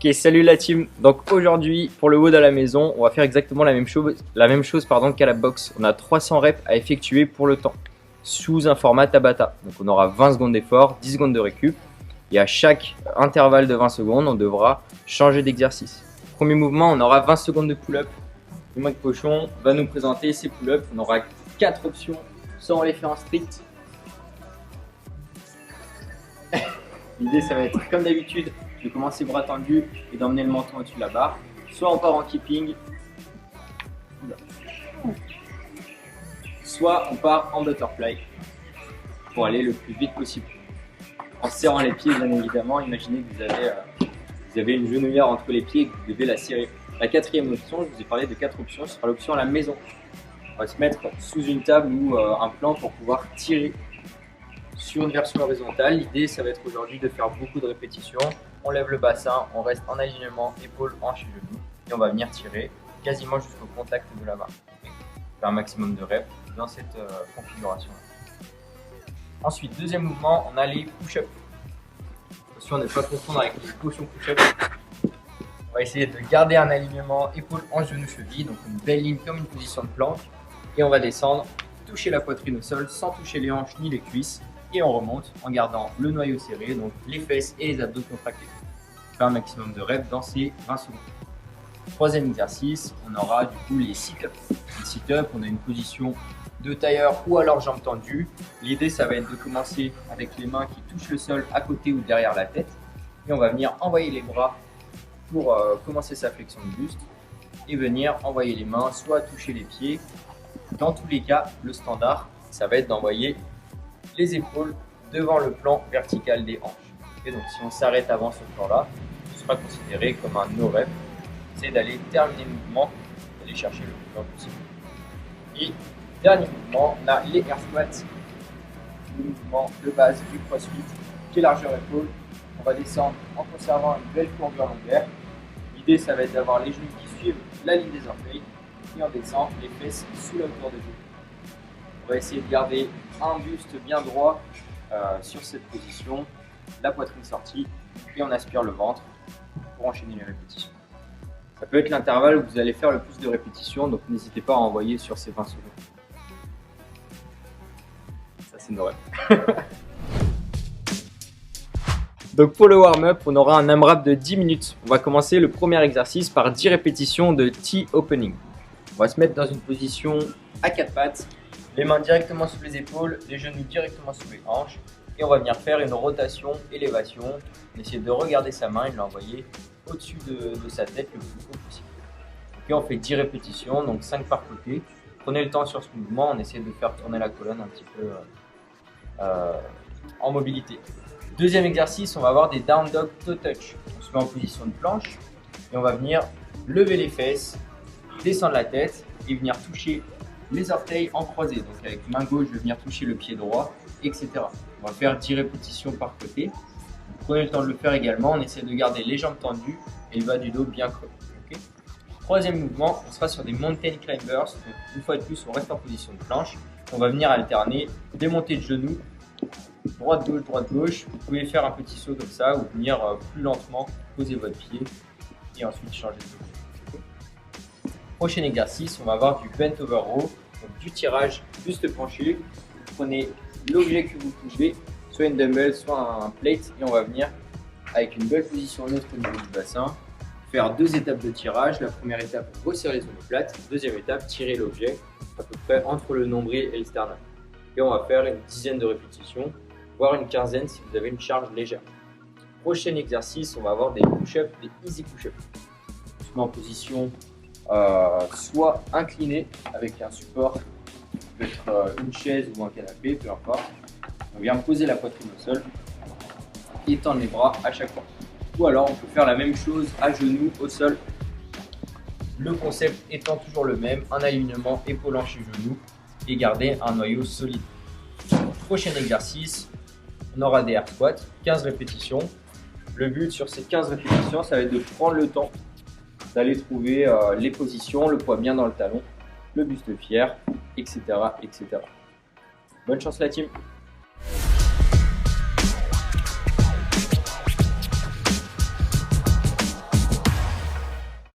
Ok, salut la team. Donc aujourd'hui, pour le WOD à la maison, on va faire exactement la même chose qu'à la boxe. On a 300 reps à effectuer pour le temps, sous un format Tabata. Donc on aura 20 secondes d'effort, 10 secondes de récup. Et à chaque intervalle de 20 secondes, on devra changer d'exercice. Premier mouvement, on aura 20 secondes de pull-up. Le mec Pochon va nous présenter ses pull-ups. On aura 4 options, soit on les fait en strict. L'idée, ça va être comme d'habitude, de commencer bras tendus et d'emmener le menton au-dessus de la barre. Soit on part en keeping, soit on part en butterfly pour aller le plus vite possible. En serrant les pieds, bien évidemment. Imaginez que vous avez une genouillère entre les pieds et que vous devez la serrer. La quatrième option, je vous ai parlé de 4 options, ce sera l'option à la maison. On va se mettre sous une table ou un plan pour pouvoir tirer sur une version horizontale. L'idée, ça va être aujourd'hui de faire beaucoup de répétitions. On lève le bassin, on reste en alignement, épaules, hanches et genoux. Et on va venir tirer quasiment jusqu'au contact de la main. Faire un maximum de reps dans cette configuration. Ensuite, deuxième mouvement, on a les push-ups. Attention à ne pas confondre avec les potions push-up. On va essayer de garder un alignement épaules, hanches, genoux, chevilles. Donc une belle ligne comme une position de planche. Et on va descendre, toucher la poitrine au sol sans toucher les hanches ni les cuisses. Et on remonte en gardant le noyau serré, donc les fesses et les abdos contractés. Faire un maximum de reps dans ces 20 secondes. Troisième exercice, on aura du coup les sit-ups. Les sit-ups, on a une position de tailleur ou alors jambes tendues. L'idée, ça va être de commencer avec les mains qui touchent le sol à côté ou derrière la tête. Et on va venir envoyer les bras pour commencer sa flexion de buste. Et venir envoyer les mains, soit toucher les pieds. Dans tous les cas, le standard, ça va être d'envoyer les épaules devant le plan vertical des hanches. Et donc si on s'arrête avant ce plan-là, ce sera considéré comme un no-rep. C'est d'aller terminer le mouvement, d'aller chercher le plus loin possible. Et dernier mouvement, on a les air squats, le mouvement de base du crossfit, qui est largeur épaule. On va descendre en conservant une belle courbure lombaire. L'idée, ça va être d'avoir les genoux qui suivent la ligne des orteils et on descend les fesses sous la hauteur des genoux. On va essayer de garder un buste bien droit sur cette position, la poitrine sortie, et on aspire le ventre pour enchaîner les répétitions. Ça peut être l'intervalle où vous allez faire le plus de répétitions, donc n'hésitez pas à envoyer sur ces 20 secondes. Ça, c'est nos reps. Donc pour le warm-up, on aura un AMRAP de 10 minutes. On va commencer le premier exercice par 10 répétitions de T-opening. On va se mettre dans une position à 4 pattes. Les mains directement sous les épaules, les genoux directement sous les hanches. Et on va venir faire une rotation, élévation. On essaie de regarder sa main et de l'envoyer au-dessus de sa tête le plus haut possible. Ok, on fait 10 répétitions, donc 5 par côté. Prenez le temps sur ce mouvement, on essaie de faire tourner la colonne un petit peu en mobilité. Deuxième exercice, on va avoir des down dog toe touch. On se met en position de planche et on va venir lever les fesses, descendre la tête et venir toucher les orteils en croisé. Donc avec main gauche, je vais venir toucher le pied droit, etc. On va faire 10 répétitions par côté. Prenez le temps de le faire également. On essaie de garder les jambes tendues et le bas du dos bien creux. Okay. Troisième mouvement, on sera sur des mountain climbers. Donc, une fois de plus, on reste en position de planche. On va venir alterner des montées de genoux, droite-gauche, droite-gauche. Vous pouvez faire un petit saut comme ça ou venir plus lentement poser votre pied et ensuite changer de dos. Prochain exercice, on va avoir du bent over row, donc du tirage buste penché. Vous prenez l'objet que vous pouvez, soit une dumbbell, soit un plate, et on va venir avec une belle position neutre au niveau du bassin, faire 2 étapes de tirage. La première étape, resserrer les omoplates. Deuxième étape, tirer l'objet à peu près entre le nombril et le sternum. Et on va faire une dizaine de répétitions, voire une quinzaine si vous avez une charge légère. Prochain exercice, on va avoir des push-ups, des easy push-ups. On se met en position soit incliné avec un support, peut être une chaise ou un canapé, peu importe. On vient poser la poitrine au sol et tendre les bras à chaque fois. Ou alors on peut faire la même chose à genoux au sol. Le concept étant toujours le même, un alignement épaule hanche et genoux et garder un noyau solide. Prochain exercice, on aura des air squats, 15 répétitions. Le but sur ces 15 répétitions, ça va être de prendre le temps d'aller trouver les positions, le poids bien dans le talon, le buste fier, etc., etc. Bonne chance la team!